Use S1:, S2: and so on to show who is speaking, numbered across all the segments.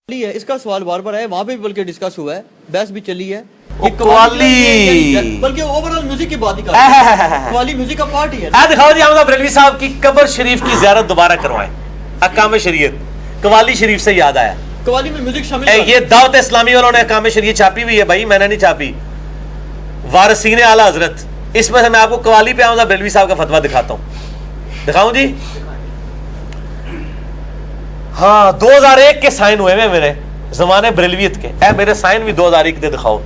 S1: है, इसका सवाल बार बार है, वहाँ पे भी बल्कि डिस्कस हुआ है, बहस भी चली है
S2: कि कव्वाली
S1: बल्कि ओवरऑल म्यूजिक की बात ही कर रहे हैं, कव्वाली म्यूजिक का पार्ट ही है।
S2: दिखाओ जी अहमद बरेलवी साहब की कब्र शरीफ की ज़ियारत दोबारा करवाएं। अहकाम शरीयत कव्वाली शरीफ से याद आया,
S1: कव्वाली में म्यूजिक शामिल है।
S2: ये दावत इस्लामी वालों ने अहकाम शरीयत छापी हुई है भाई, मैंने नहीं छापी, वारसीन आला हजरत। इसमें से मैं आपको कव्वाली पे अहमद बरेलवी साहब का फतवा दिखाता हूँ। दिखाऊं जी? हाँ 2001 के साइन हुए हैं मेरे जमाने बरेलवियत के, मेरे साइन भी 2001 के दिखाओ।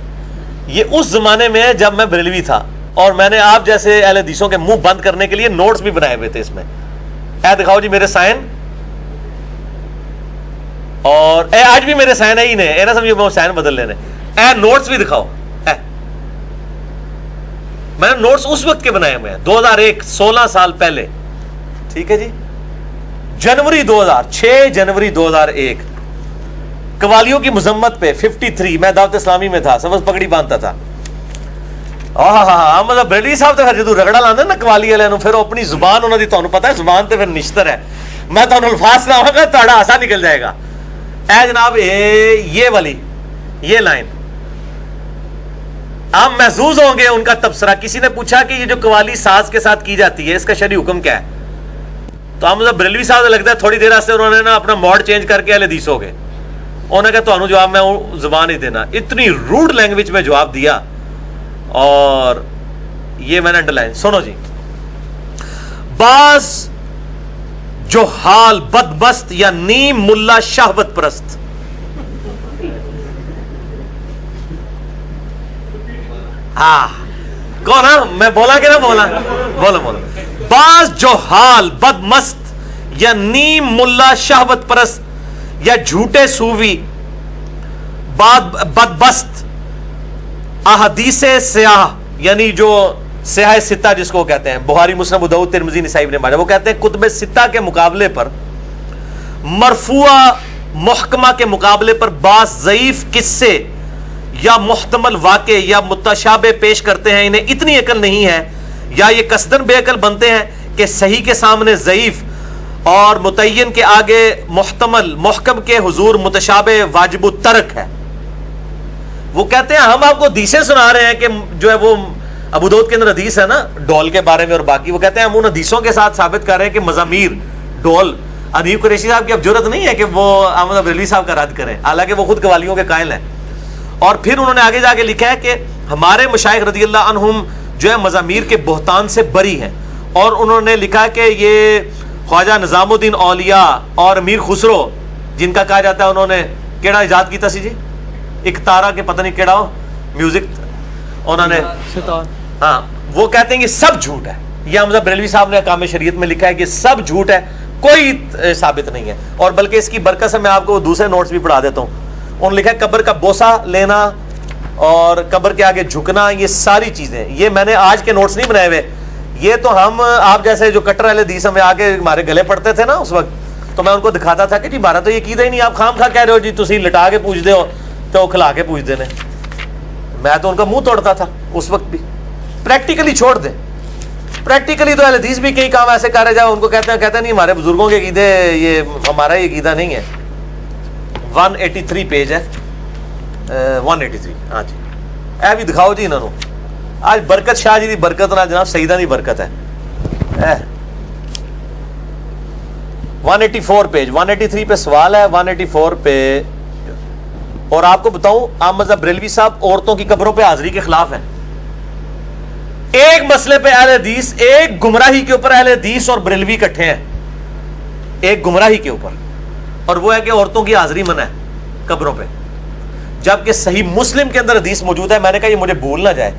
S2: ये उस जमाने में जब मैं बरेलवी था और मैंने आप जैसे अहले हदीसों के मुंह बंद करने के लिए नोट्स भी बनाए हुए थे इसमें। दिखाओ जी मेरे साइन, और आज भी मेरे साइन है ही नहीं, ना समझिए साइन बदल लेने। नोट्स भी दिखाओ, मैंने नोट्स उस वक्त के बनाए हुए हैं 2001, 16 साल पहले। ठीक है जी, जनवरी 2000, 6 जनवरी 2001 कवालियों की मुजम्मत पे 53 मैं दावत इस्लामी में था, समझ पगड़ी बांधता था। मतलब बरेलवी साहब तो फिर जो रगड़ा लाते ना कवाली वाले फिर अपनी जुबान उन्होंने तुहानू पता है जुबान तो फिर निश्तर है, मैं तुहानू अल्फाज सुनावांगा तुहाडा हासा निकल जाएगा। ए जनाब ये वाली ये लाइन आप महसूस होंगे उनका तबसरा। किसी ने पूछा कि ये जो कवाली साज के साथ की जाती है इसका शरई हुक्म क्या है, तो हम मतलब बरेलवी साहब लगता है थोड़ी देर से उन्होंने ना अपना मोड चेंज करके अहले हदीस हो गए। उन्होंने कहा तो जवाब मैं जुबान ही देना, इतनी रूड लैंग्वेज में जवाब दिया। और ये मैंने अंडरलाइन सुनो जी, बाज जो हाल बदबस्त या नीम मुल्ला शाहवत परस्त, कौन है मैं बोला कि ना बोला, बोलो बोलो। बाज जो हाल बदमस्त या नीम मुल्ला शाहवत परस्त या झूठे सूफी बदबस्त अहदीसे स्याह, यानी जो स्याह सित्ता जिसको कहते हैं, बुखारी मुस्लिम अबू दाऊद तिरमिज़ी निसाई इब्न माजा, वो कहते हैं कुतुब सित्ता के मुकाबले पर मरफुआ मुहकमा के मुकाबले पर बास ज़ईफ किस्से या मुहतमल वाक़े या मुतशाबे पेश करते हैं। इन्हें इतनी अकल नहीं है या ये कसदन बेअकल बनते हैं कि सही के सामने ज़ईफ और मुतय्यन के आगे मुहतमल मुहकम के हुजूर मुतशाबे वाजिबु तर्क है। वो कहते हैं हम आपको हदीसें सुना रहे हैं कि जो है वो अबू दाऊद के अंदर हदीस है ना डोल के बारे में और बाकी, वो कहते हैं हम उन हदीसों के साथ साबित कर रहे हैं कि मज़ामीर डोल। अदीब कुरैशी साहब की अब जरूरत नहीं है कि वो अहमद बरेलवी साहब का रद्द करें, हालांकि वो खुद कवालियों के कायल हैं। और फिर उन्होंने आगे जाके लिखा है कि हमारे मशाइख रज़ियल्लाहु अन्हुम जो है मज़ामीर के बोहतान से बरी हैं। और उन्होंने लिखा कि ये ख्वाजा निज़ामुद्दीन औलिया और अमीर खुसरो जिनका कहा जाता है उन्होंने केड़ा इजाद किया सी जी, एक तारा के पता नहीं केड़ा हो म्यूजिक उन्होंने, हाँ वो कहते हैं कि सब झूठ है। ये अहमद बरेलवी साहब ने अहकाम शरीयत में लिखा है कि सब झूठ है, कोई साबित नहीं है। और बल्कि इसकी बरकत से मैं आपको दूसरे नोट्स भी पढ़ा देता हूँ। उन्होंने लिखा है कब्र का बोसा लेना और कब्र के आगे झुकना, ये सारी चीजें, ये मैंने आज के नोट्स नहीं बनाए हुए, ये तो हम आप जैसे जो कट्टर वाले हदीस में आके हमारे गले पड़ते थे ना उस वक्त, तो मैं उनको दिखाता था कि जी हमारा तो ये कीदा ही नहीं, आप खाम खा कह रहे हो जी तुसी लिटा के पूछते हो तो खिला के पूछ देने। मैं तो उनका मुंह तोड़ता था उस वक्त भी। प्रैक्टिकली छोड़ दें, प्रैक्टिकली तो अहले हदीस भी कई काम ऐसे कर रहे जाओ, उनको कहते नहीं हमारे बुजुर्गों के कीदे, ये हमारा ये कीदा नहीं है। 183 पेज है, 183, हाँ जी ए भी दिखाओ जी इन्होंने। आज बरकत शाह जी की बरकत ना जनाब सईदा की बरकत है। 184 पेज, 183 पे सवाल है, 184 पे। और आपको बताऊं अहमद बरेलवी साहब औरतों की कब्रों पे हाजिरी के खिलाफ है। एक मसले पे अहले हदीस, एक गुमराही के ऊपर अहले हदीस और बरेलवी इकट्ठे हैं, एक गुमराही के ऊपर, और वो है कि औरतों की हाजिरी मना है कब्रों पे, जबकि सही मुस्लिम के अंदर हदीस मौजूद है। मैंने कहा ये मुझे भूल ना जाए,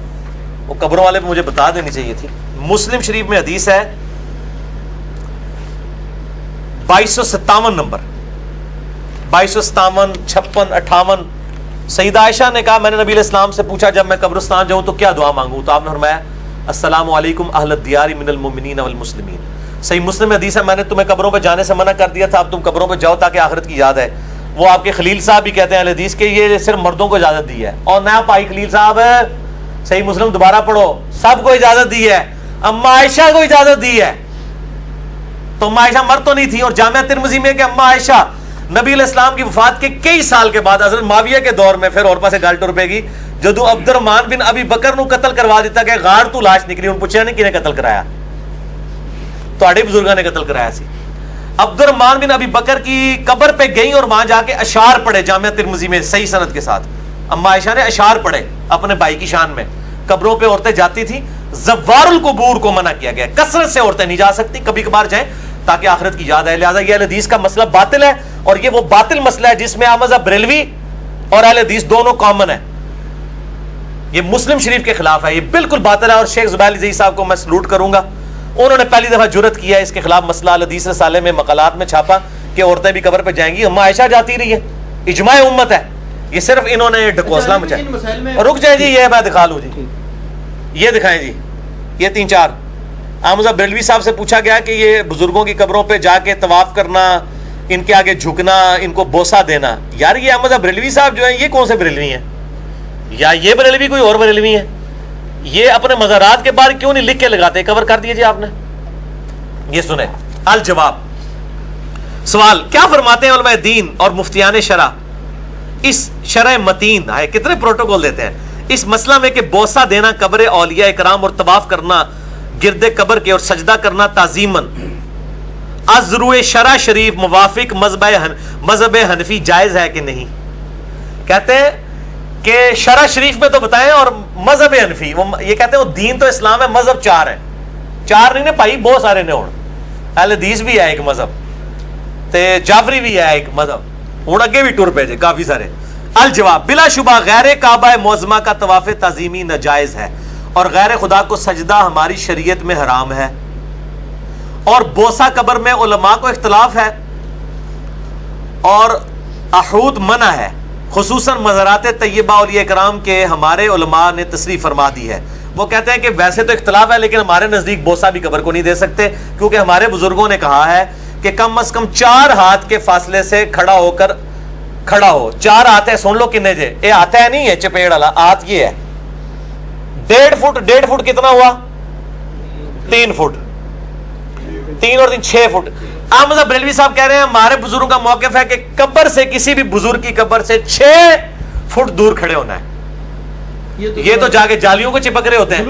S2: वो कब्रों वाले पे मुझे बता देनी चाहिए थी। मुस्लिम शरीफ में हदीस है 2257 नंबर, 2257, 56, 58। सईदा आयशा ने कहा मैंने नबी इस्लाम से पूछा जब मैं कब्रिस्तान जाऊं तो क्या दुआ मांगूं, तो आपने फरमाया अस्सलामु अलैकुम अहल दियार मिनल मुमिनीन वल मुस्लिमीन। सही मुस्लिम हदीस है मैंने तुम्हें कब्रों पे जाने से मना कर दिया था, अब तुम कब्रों पे जाओ ताकि आखिरत की याद है। वो आपके खलील साहब भी कहते हैं हदीस के ये सिर्फ मर्दों को इजाजत दी है, और नया पाई खलील साहब सही मुस्लिम दोबारा पढ़ो, सबको इजाजत दी है, अम्मा आयशा को इजाजत दी है। तो अम्मा आयशा मर्द तो नहीं थी, और जामिया तिरमिज़ी में कि अम्मा आयशा نبی علیہ السلام کی وفات کے کئی سال کے بعد حضرت معاویہ کے دور میں پھر اور پاسے گل ٹر پے گی جدو عبد الرحمان بن ابی بکر نو قتل کروا دیتا کہ غار تو لاش نکلی, ان پوچھا نہیں کنے قتل کرایا, تواڈے بزرگاں نے قتل کرایا سی. عبد الرحمان بن ابی بکر کی قبر پہ گئی اور وہاں جا کے اشعار پڑھے جامعہ ترمذی میں صحیح سند کے ساتھ. اما عائشہ نے اشعار پڑھے اپنے بھائی کی شان میں. قبروں پہ عورتیں جاتی تھیں, زوار القبور کو منع کیا گیا, کثرت سے عورتیں نہیں جا سکتی, کبھی کبھار جائیں تاکہ آخرت کی یاد ہے. لہٰذا یہ اہل حدیث کا مسئلہ باطل ہے, اور یہ وہ باطل مسئلہ ہے جس میں احمد بریلوی اور اہل حدیث دونوں کامن ہے. یہ مسلم شریف کے خلاف ہے, یہ بالکل باطل ہے. اور شیخ زبیر علی زئی صاحب کو میں سلوٹ کروں گا, انہوں نے پہلی دفعہ جرت کیا اس کے خلاف مسئلہ اہل حدیث رسالے میں مقالات میں چھاپا کہ عورتیں بھی قبر پہ جائیں گی. اما عائشہ جاتی رہی ہے, اجماع امت ہے, یہ صرف انہوں نے ڈکوسلا مچایا. رک جائیں جی, یہ میں دکھا لوں جی, یہ دکھائیں جی, یہ 3-4 احمد بریلوی صاحب سے پوچھا گیا کہ یہ بزرگوں کی قبروں پہ جا کے طواف کرنا, ان کے آگے جھکنا, ان کو بوسہ دینا. یار یہ احمد بریلوی صاحب جو ہیں یہ کون سے بریلوی ہیں, یا یہ بریلوی کوئی اور بریلوی ہیں؟ یہ اپنے مزارات کے باہر کیوں نہیں لکھ کے لگاتے؟ کور کر دیجیے آپ نے. یہ سنیں الجواب. سوال, کیا فرماتے ہیں علماء دین اور مفتیان شرع اس شرع متین ہے, کتنے پروٹوکول دیتے ہیں اس مسئلہ میں کہ بوسہ دینا قبر اولیاء اکرام اور طواف کرنا گرد قبر کے اور سجدہ کرنا تعظیماً ازروع شرع شریف موافق مذہب حنفی جائز ہے کہ نہیں؟ کہتے ہیں کہ شرع شریف میں تو بتائیں, اور مذہب حنفی یہ کہتے ہیں وہ دین تو اسلام ہے, مذہب 4 ہیں. 4 نہیں نے بھائی, بہت سارے نے. ہوں اہل حدیث بھی ہے ایک مذہب, تے جعفری بھی ہے ایک مذہب, ہوں اگے بھی ٹر پہ جے کافی سارے. الجواب, بلا شبہ غیر کعبہ معظمہ کا طواف تعظیمی ناجائز ہے, اور غیر خدا کو سجدہ ہماری شریعت میں حرام ہے, اور بوسہ قبر میں علماء کو اختلاف ہے, اور احود منع ہے, خصوصاً مزارات طیبہ اولیاء کرام کے ہمارے علماء نے تصریح فرما دی ہے. وہ کہتے ہیں کہ ویسے تو اختلاف ہے لیکن ہمارے نزدیک بوسہ بھی قبر کو نہیں دے سکتے, کیونکہ ہمارے بزرگوں نے کہا ہے کہ کم از کم 4 ہاتھ کے فاصلے سے کھڑا ہو. 4 ہاتھ ہے, سن لو کنے جے, یہ ہاتھ ہے نہیں ہے چپیڑ والا ہاتھ, یہ ہے 1.5 فٹ کتنا ہوا, 3 فٹ, 3 اور 3 6 فٹ. احمد بریلوی صاحب کہہ رہے ہیں ہمارے بزرگوں کا موقف ہے کہ قبر سے, کسی بھی بزرگ کی قبر سے 6 فٹ دور کھڑے ہونا ہے. یہ تو جا کے جالیوں کو چپک رہے ہوتے ہیں.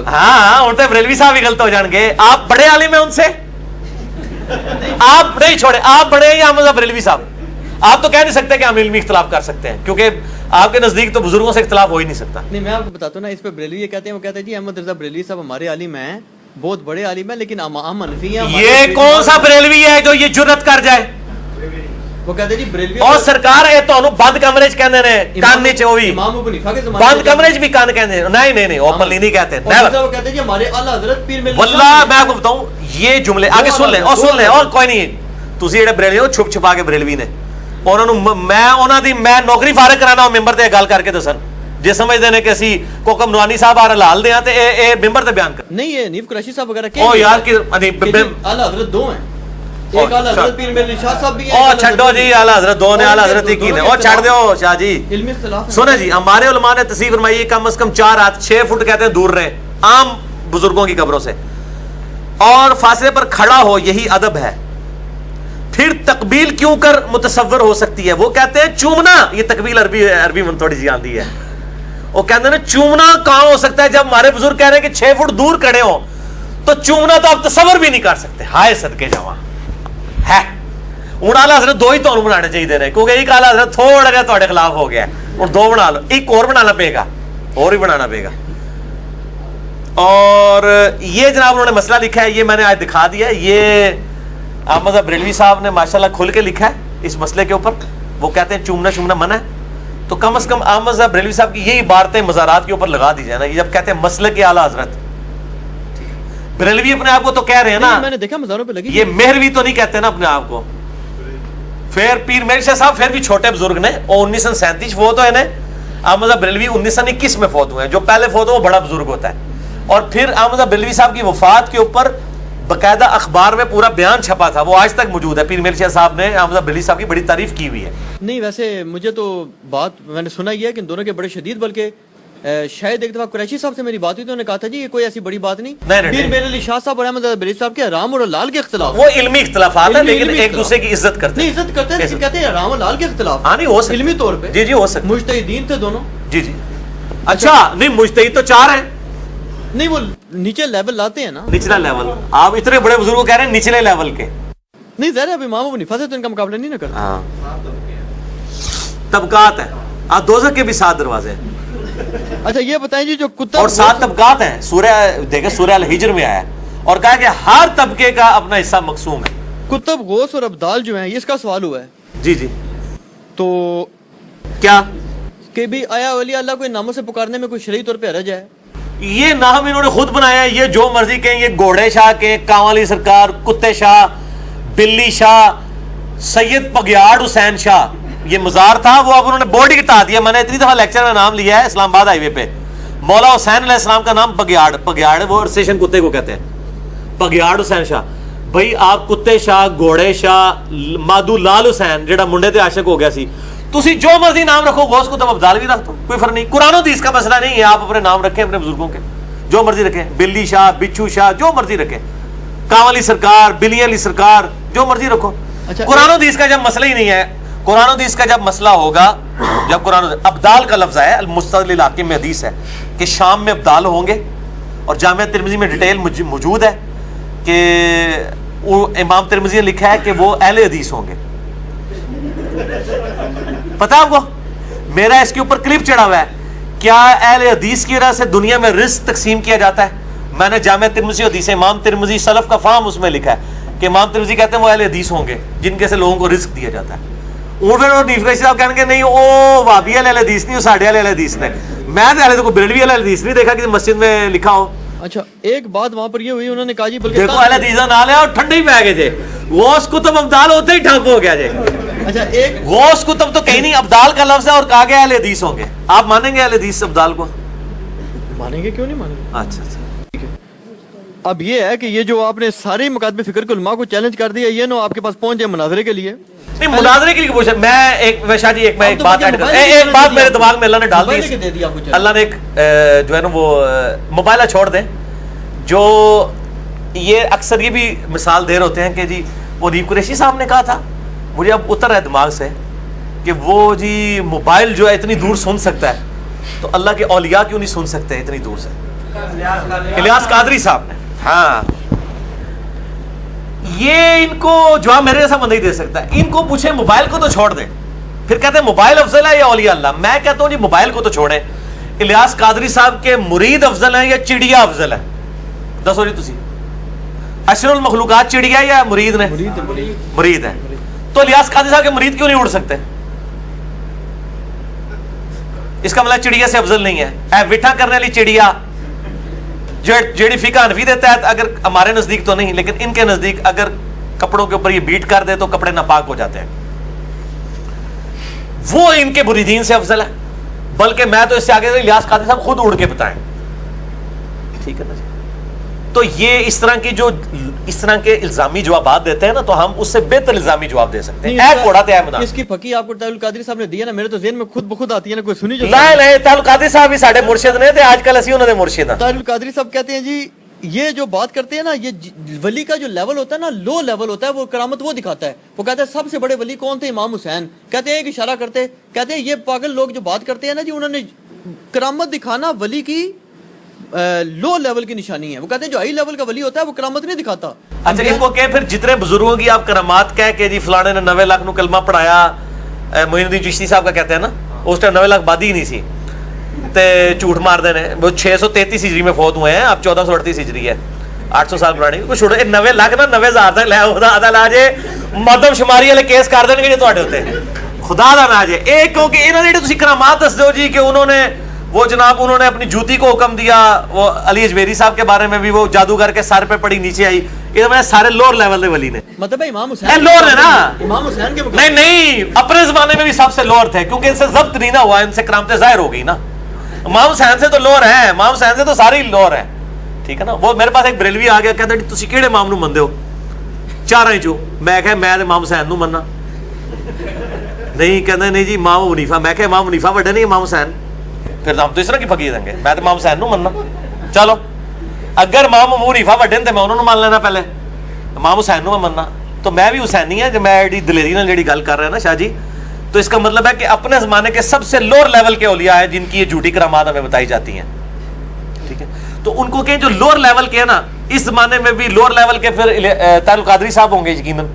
S2: ہاں ہوں تو بریلوی صاحب ہی غلط ہو جان گے. آپ بڑے عالم ہیں ان سے, آپ نہیں چھوڑے, آپ بڑے ہیں یا احمد بریلوی صاحب؟ آپ تو کہہ نہیں سکتے کہ ہم علمی اختلاف کر سکتے ہیں, کیونکہ آپ کے نزدیک تو بزرگوں سے اختلاف ہو ہی نہیں سکتا.
S1: نہیں, میں آپ کو بتاتا ہوں نا, اس پہ بریلوی یہ کہتے ہیں, وہ کہتے ہیں جی احمد رضا بریلوی صاحب ہمارے عالم ہیں, بہت بڑے عالم ہیں, لیکن ہم حنفی ہیں.
S2: یہ کون سا بریلوی ہے جو یہ جرت کر جائے؟
S1: وہ کہتے ہیں جی بریلوی
S2: اور سرکار اے تو بند کمرے چ کہندے نے, کان نیچے ہوئی
S1: امام ابو حنیفہ کے زمانے
S2: بند کمرے چ بھی کان کہندے نہیں اوپنلی نہیں کہتے.
S1: وہ کہتے ہیں جی ہمارے اعلی حضرت پیر مل,
S2: واللہ میں آپ کو بتاؤں یہ جملے آگے سن لیں اور کوئی نہیں. تسی جڑے بریلوی ہو چھپ چھپا کے بریلوی نے, میں نوکری فارغ کرانا ممبر تے گل کر کے دسن, جے سمجھدے نے کہ اسی کوکم نوانی صاحب آ لال دیاں تے اے ممبر تے بیان کر.
S1: نہیں, یہ نیف قریشی صاحب وغیرہ
S2: او یار کہ
S1: اعلی حضرت 2 ہیں, ایک اعلی حضرت پیر مل شاہ صاحب بھی ہیں.
S2: او چھڈو جی, اعلی حضرت 2 نے, اعلی حضرت کی نے, او چھڈ دیو شاہ جی.
S1: علمی اختلاف
S2: سنیں جی, ہمارے علماء نے تصریح فرمائی کم از کم 4 ہاتھ 6 فٹ کہتے ہیں دور رہے عام بزرگوں کی قبروں سے, اور فاصلے پر کھڑا ہو, یہی ادب ہے. پھر تقبیل کیوں کر متصور ہو سکتی ہے؟ وہ کہتے ہیں چومنا, یہ تقبیل عربی میں تھوڑی سی آندی ہے. وہ کہتے ہیں چومنا کہاں ہو سکتا ہے جب ہمارے بزرگ کہہ رہے ہیں کہ 6 فٹ دور کھڑے ہوں, تو چومنا تو آپ تصور بھی نہیں کر سکتے. ہائے صدقے جاواں ہے. ہوں اعلیٰ حضرت 2 ہی تمہیں بنانے چاہیے نے, کیونکہ ایک اعلیٰ حضرت تھوڑا جہا تھوڑے خلاف ہو گیا, اور 2 بنا لو, ایک اور بنانا پے گا, اور ہی بنانا پے گا. اور یہ جناب انہوں نے مسئلہ لکھا ہے, یہ میں نے آج دکھا دیا ہے. یہ احمد بریلوی صاحب نے ماشاءاللہ کھل کے لکھا ہے اس مسئلے کے اوپر. وہ کہتے ہیں چومنا منع ہے, تو کم از کم احمد بریلوی صاحب کی یہی عبارتیں مزارات کے اوپر لگا دی جائے نا. یہ جب کہتے ہیں مسلک کے اعلیٰ حضرت, بریلوی اپنے آپ کو تو کہہ رہے ہیں نا,
S1: میں نے دیکھا مزاروں پہ لگی,
S2: یہ مہروی تو نہیں کہتے نا اپنے آپ کو. پھر پیر مہر شاہ صاحب پھر بھی چھوٹے بزرگ نے, اور 1937 فوت ہوئے نے. احمد بریلوی 1921 میں فوت ہوئے ہیں. جو پہلے فوت ہو وہ بڑا بزرگ ہوتا ہے. اور پھر احمد بریلوی صاحب کی وفات کے اوپر باقاعدہ اخبار میں پورا بیان چھپا تھا, وہ آج تک موجود ہے. پیر مہر شاہ صاحب نے احمد بریلوی صاحب کی بڑی تعریف کی ہوئی ہے.
S1: نہیں ویسے مجھے تو بات میں نے سنا یہ ہے کہ ان دونوں کے بڑے شدید, بلکہ शायद एक दफा कुरैशी साहब से मेरी बात हुई तो उन्होंने कहा था जी ये कोई ऐसी बड़ी बात नहीं,
S2: नहीं,
S1: बीर मेरे अली शाह साहब और अहमद बरेलवी साहब के हराम और हलाल के इख्तिलाफ,
S2: वो इल्मी इख्तिलाफात है, लेकिन
S1: इल्मी
S2: एक दूसरे की इज्जत करते
S1: नहीं
S2: हैं,
S1: इज्जत करते हैं, लेकिन कहते हैं हराम और हलाल के इख्तिलाफ।
S2: हाँ नहीं हो सकता,
S1: इल्मी तौर पे
S2: जी जी हो सकता,
S1: मुज्तहिदीन थे दोनों।
S2: जी जी। अच्छा नहीं, मुज्तहिद तो 4 हैं,
S1: नहीं वो नीचे लेवल लाते हैं ना,
S2: निचला लेवल। आप इतने बड़े बुजुर्ग को कह रहे हैं निचले लेवल के।
S1: नहीं ज़ाहिर है अब इमाम अबू हनीफा से तो इनका मुकाबला नहीं ना करते।
S2: हाँ तबकात है, आप दोज़ख के भी 7 दरवाजे हैं,
S1: अच्छा ये बताएं जी जो कुत्ता
S2: और 7 तबकात हैं। सूरह देखे, सूरह अल हिज्र में आया और कहा कि हर तबके का अपना हिस्सा मकसूम है।
S1: कुतुब गौस और अब्दाल जो हैं ये इसका सवाल हुआ है
S2: जी जी।
S1: तो
S2: क्या
S1: कि भी आया वली अल्लाह को इन नामों से पुकारने में कोई शरई तौर पे हरज है?
S2: ये नाम इन्होंने खुद बनाया है, ये जो मर्जी कहें, ये घोड़े शाह के, कांवाली सरकार, कुत्ते शाह, बिल्ली शाह, सैयद पगियाड़ हुसैन शाह, ये मजार था वो अब उन्होंने बोर्ड ही हटा दिया। मैंने इतनी दफा लेक्चर में नाम लिया है इस्लामाबाद हाईवे पे, मौला हुसैन अलैहिस्सलाम का नाम पगियाड़, पगियाड़ वो स्टेशन कुत्ते को कहते हैं, पगियाड़ हुसैन शाह। भाई आप कुत्ते शाह, घोड़े शाह, मादू लाल हुसैन जेड़ा मुंडे ते आशिक हो गया सी, तुसी जो मर्जी नाम रखो, गौस को तब अब्दाल भी रख दो, कोई फर्क नहीं। कुरान हदीस का मसला नहीं है, आप अपने नाम रखें अपने बुजुर्गों के, जो मर्जी रखें, बिल्ली शाह, बिच्छू शाह, जो मर्जी रखें, कांवली सरकार, बिली अली सरकार, जो मर्जी रखो।
S1: अच्छा,
S2: कुरान हदीस का जब मसला ही नहीं है, कुरान हदीस का जब मसला होगा, जब कुरान अब्दाल का लफ्ज है, अल-मुस्तदलिल हाकिम में हदीस है कि शाम में अब्दाल होंगे, और जामिया तिरमिजी में डिटेल मौजूद है कि वो इमाम तिरमिजी ने लिखा है कि वो अहले हदीस होंगे। पता है आपको, मेरा इसके ऊपर क्लिप चढ़ा हुआ है, क्या अहले हदीस की वजह से दुनिया में रिस्क तकसीम किया जाता है? मैंने जामिया तिरमिजी हदीस इमाम तिरमिजी सलफ का फाहम उसमें लिखा है कि इमाम तिरमिजी कहते हैं वो अहले हदीस होंगे जिनके से लोगों को रिस्क दिया जाता है। साहब कहेंगे नहीं ओ वाबी अहले हदीस नहीं, वो साढ़े अहले हदीस ने। मैं तो अहले बिरलवी अहले हदीस नहीं देखा कि मस्जिद में लिखा हो।
S1: अच्छा एक बात वहां पर ये हुई, उन्होंने कहा जी बल्कि
S2: देखो अहले हदीस ना ले और ठंडे ही पै गए थे, गौस कुतुब अब्दाल होते ही ठप हो गया जे।
S1: अच्छा एक
S2: गौस कुतुब तो कहीं नहीं, अब्दाल का लफ्ज है और कहा गया अहले हदीस होंगे। आप मानेंगे अहले हदीस अब्दाल को?
S1: मानेंगे, क्यों नहीं मानेंगे।
S2: अच्छा अच्छा।
S1: अब ये है कि ये जो आपने सारे मुकादमे फिक्र के उलमा को चैलेंज कर दिया, ये नो आपके पास पहुंच जाए मुनाजरे के लिए।
S2: नहीं मुनाजरे के लिए पूछा मैं एक वैशा जी, एक मैं एक बात ऐड कर, एक बात मेरे दिमाग में अल्लाह ने डाल दी। अल्लाह ने एक जो है ना वो मोबाइल छोड़ दें, जो ये अक्सर ये भी मिसाल दे रहे होते हैं कि जी वो रीब कुरैशी साहब ने कहा था, मुझे अब उतर है दिमाग से कि वो जी मोबाइल जो है इतनी दूर सुन सकता है, तो अल्लाह के औलिया क्यों नहीं सुन सकते इतनी दूर से? इलियास कादरी साहब ने, हाँ ये इनको जवाब मेरे जैसा बंदा ही दे सकता है। इनको पूछे मोबाइल को तो छोड़ दें, फिर कहते हैं मोबाइल अफजल है या औलिया अल्लाह। मैं कहता हूं जी मोबाइल को तो छोड़े, इलियास कादरी साहब के मुरीद अफजल है या चिड़िया अफजल है? दसो जी तुसी, अशरुल मखलूकात चिड़िया या मुरीद ने? मुरीद है। तो इलियास कादरी साहब के मुरीद क्यों नहीं उड़ सकते? इसका मतलब चिड़िया से अफजल नहीं है। विठा करने वाली चिड़िया जेडी फिका हनफी देता है, अगर हमारे नजदीक तो नहीं लेकिन इनके नजदीक अगर कपड़ों के ऊपर ये बीट कर दे तो कपड़े नापाक हो जाते हैं, वो इनके मुरीदीन से अफजल है। बल्कि मैं तो इससे आगे इलियास कादरी साहब खुद उड़ के बताएं, ठीक है ना जी। तो ये इस तरह के इल्जामी जवाब देते हैं ना, तो हम उससे बेहतर इल्जामी जवाब दे सकते हैं।
S1: इसकी फकी आपको तारुल कादरी साहब ने दिया ना, मेरे तो ज़हन में खुद ब खुद आती है ना, कोई सुनी जो
S2: नहीं तारुल कादरी साहब ही साडे मुर्शिद ने ते आजकल असि उन्हां दे मुर्शिद हां।
S1: तारुल कादरी साहब कहते हैं जी ये जो बात करते हैं ना, ये वली का जो लेवल होता है ना, लो लेवल होता है, वो करामत वो दिखाता है। वो कहते हैं सबसे बड़े वली कौन थे? इमाम हुसैन। कहते हैं एक इशारा करते, कहते हैं ये पागल लोग जो बात करते हैं ना जी, उन्होंने करामत दिखाना वली की लो लेवल की निशानी है। वो कहते हैं जो हाई लेवल का वली होता है वो करामत नहीं दिखाता।
S2: अच्छा इनको कह फिर जितने बुजुर्गों की आप करामात कह के जी फलाने ने 90 लाख नु कलमा पढ़ाया, मोइनुद्दीन चिश्ती साहब का कहते हैं ना, उस टाइम 90 लाख बादी ही नहीं सी ते झूठ मार देने। वो 633 हिजरी में फौत हुए हैं, अब 1438 हिजरी है, 800 साल पुरानी। कुछ छोड़ो 90 लाख ना 90,000 तक लै ला जे मदम शुमारी वाले केस कर देंगे जी तुहाडे उत्ते, खुदा दा ना जे। एक क्योंकि इन्होंने जेह्ड़े तुसीं करामात दस दो जी कि उन्होंने वो जनाब उन्होंने अपनी जूती को हुक्म दिया, वो अली अजमेरी साहब के बारे में भी वो जादूगर के सर पे पड़ी नीचे आई, ये तो सारे लोअर लेवल के वली ने।
S1: मतलब इमाम हुसैन
S2: लोअर है ना,
S1: इमाम हुसैन के
S2: नहीं अपने जमाने में भी सबसे लोअर थे, क्योंकि इनसे जब्त नहीं ना हुआ, इनसे करामतें जाहिर हो गई ना। इमाम हुसैन से तो लोअर है, इमाम हुसैन से तो सारे ही लोअर है, ठीक है ना। वो मेरे पास एक बरेलवी आ गया, कहता तुसी किहड़े इमाम नूं मनदे हो? चारां चों। मैं कहा मैं इमाम हुसैन नूं मनना। नहीं कहंदा नहीं जी इमाम हनीफा। मैं कहा इमाम हनीफा वड्डे नहीं इमाम हुसैन? پھر ہم تو اس طرح کی فقیر دیں گے. میں تو امام حسین نو مننا. چلو اگر امام ابو حنیفہ وڈے نے میں انہوں نے مان لینا, پہلے امام حسین نو میں مننا. تو میں بھی حسینی ہے جو میں دلیری نال جڑی گل کر رہا ہے نا شاہ جی, تو اس کا مطلب ہے کہ اپنے زمانے کے سب سے لوور لیول کے اولیاء ہیں جن کی یہ جھوٹی کرامات ہمیں بتائی جاتی ہیں. ٹھیک ہے, تو ان کو کہیں جو لوور لیول کے ہیں نا, اس زمانے میں بھی لوور لیول کے پھر طاہر القادری صاحب ہوں گے یقیناً.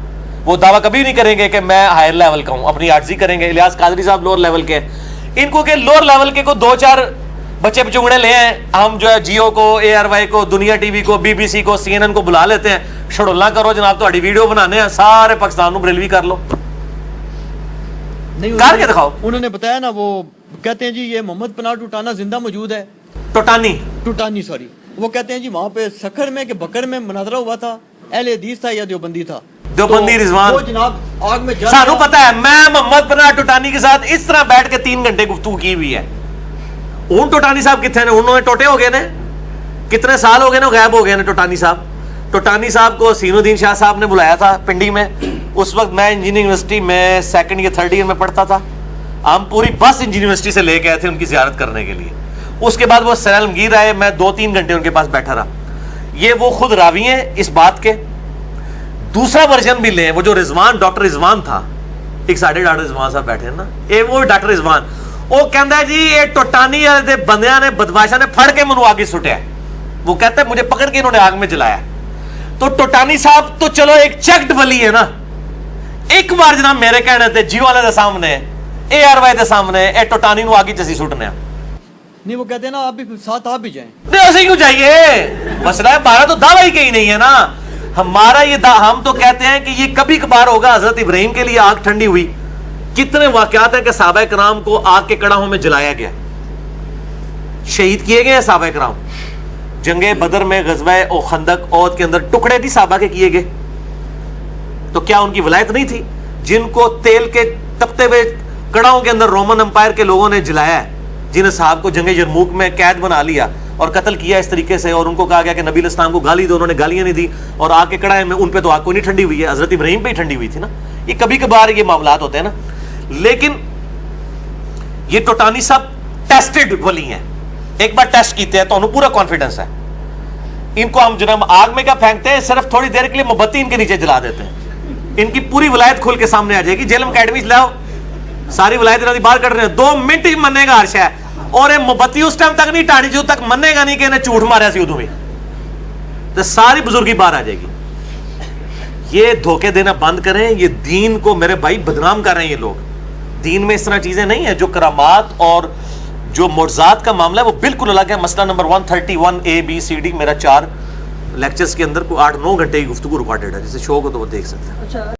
S2: وہ دعویٰ کبھی نہیں کریں گے کہ میں ہائر لیول کا ہوں, اپنی عاجزی کریں گے. الیاس قادری صاحب لوور لیول کے ہیں. ان کو کہ لوور لیول کے کو 2-4 بچے بچونگڑے لے ہیں, ہم جو ہے جیو کو, اے آر وائی کو, دنیا ٹی وی کو, بی بی سی کو, سی این این کو بلا لیتے ہیں. شڑولا کرو جناب, تہاڈی ویڈیو بنانے ہیں, سارے پاکستان نو بریلوی کر لو, کر کے دکھاؤ.
S1: انہوں نے بتایا نا, وہ کہتے ہیں جی یہ محمد پناہ ٹوٹانا زندہ موجود ہے. ٹوٹانی سوری, وہ کہتے ہیں جی وہاں پہ سکھر میں کہ بکر میں مناظرہ ہوا تھا, اہل حدیث تھا یا دیوبندی تھا,
S2: دیوبندی رضوان.
S1: وہ جناب آگ میں جل
S2: سانو پتہ ہے, میں محمد پناہ ٹوٹانی کے ساتھ اس طرح بیٹھ کے 3 گھنٹے گفتگو کی ہوئی ہے. ہوں ٹوٹانی صاحب کتنے نے, انہوں نے ٹوٹے ہو گئے نے, کتنے سال ہو گئے نے, غائب ہو گئے نے ٹوٹانی صاحب. ٹوٹانی صاحب کو حسین الدین شاہ صاحب نے بلایا تھا پنڈی میں. اس وقت میں انجینئرنگ یونیورسٹی میں 2nd یا 3rd ایئر میں پڑھتا تھا. ہم پوری بس انجینئرنگ یونیورسٹی سے لے کے آئے تھے ان کی زیارت کرنے کے لیے. اس کے بعد وہ سیلم گیر آئے, میں 2-3 گھنٹے ان کے پاس بیٹھا رہا. یہ وہ خود راوی ہیں اس بات کے. دوسرا ورژن بھی لیں, وہ جو رضوان, ڈاکٹر رضوان تھا, ایک ساڑھے ڈاکٹر رضوان صاحب بیٹھے ہیں نا, وہ ڈاکٹر رضوان, وہ کہتا ہے جی یہ ٹوٹانی والے بندیاں نے, بدماشاں نے پھڑ کے منو آگ سٹیا. وہ کہتا ہے مجھے پکڑ کے انہوں نے آگ میں جلایا. تو ٹوٹانی صاحب تو چلو ایک چیکڈ ولی ہے نا, ایک بار جناب میرے کہنے تھے جیو والے دے سامنے, اے آر وائی دے سامنے, اے ٹوٹانی نو آگی چسی سٹنے.
S1: نہیں, وہ کہتے ہیں نا آپ بھی ساتھ آپ بھی جائیں.
S2: نہیں ایسے کیوں چاہیے, مسئلہ ہے ہمارا تو دعویٰ ہی کہیں نہیں ہے نا. ہمارا یہ ہم تو کہتے ہیں کہ یہ کبھی کبھار ہوگا. حضرت ابراہیم کے لیے آگ ٹھنڈی ہوئی. کتنے واقعات ہیں کہ صحابہ کرام کو آگ کے کڑاہوں میں جلایا گیا, شہید کیے گئے ہیں صحابہ کرام. جنگ بدر میں, غزوہ خندق, عہد کے اندر ٹکڑے بھی صحابہ کے کیے گئے. تو کیا ان کی ولایت نہیں تھی؟ جن کو تیل کے تپتے ہوئے کڑاہوں کے اندر رومن امپائر کے لوگوں نے جلایا ہے, جن صاحب کو جنگ یرموک میں قید بنا لیا اور قتل کیا اس طریقے سے, اور ان کو کہا گیا کہ نبی علیہ السلام کو گالی دو, انہوں نے گالیاں نہیں دی, اور آگ کے کڑاہے میں ان پہ تو آگ کوئی نہیں ٹھنڈی ہوئی ہے, حضرت ابراہیم پہ ہی ٹھنڈی ہوئی تھی نا. یہ کبھی کبھار یہ معاملات ہوتے ہیں نا. لیکن یہ ٹوٹانی صاحب ٹیسٹڈ ولی ہیں, ایک بار ٹیسٹ کیتے ہیں تو انہوں پورا کانفیڈنس ہے. ان کو ہم جناب آگ میں کیا پھینکتے ہیں, صرف تھوڑی دیر کے لیے موم بتی ان کے نیچے جلا دیتے ہیں. ان کی پوری ولایت کھل کے سامنے آ جائے گی. جیلم اکیڈمی لاؤ, ساری ولایت انہوں نے باہر کر رہے ہیں, 2 منٹ ہی مننے گا ہر شے. اور یہ موم بتی اس ٹائم تک نہیں ٹانی جو تک مننے گا نہیں کہ انہیں جھوٹ ماریا سی ادو بھی, تو ساری بزرگی باہر آ جائے گی. یہ دھوکے دینا بند کریں. یہ دین کو میرے بھائی بدنام کر رہے ہیں یہ لوگ. دین میں اس طرح چیزیں نہیں ہیں. جو کرامات اور جو معجزات کا معاملہ ہے وہ بالکل الگ ہے. مسئلہ number 131 A B C D, میرا 4 لیکچرز کے اندر کو 8-9 گھنٹے کی گفتگو ریکارڈڈ ہے. جسے شوق ہو تو وہ دیکھ سکتے ہیں.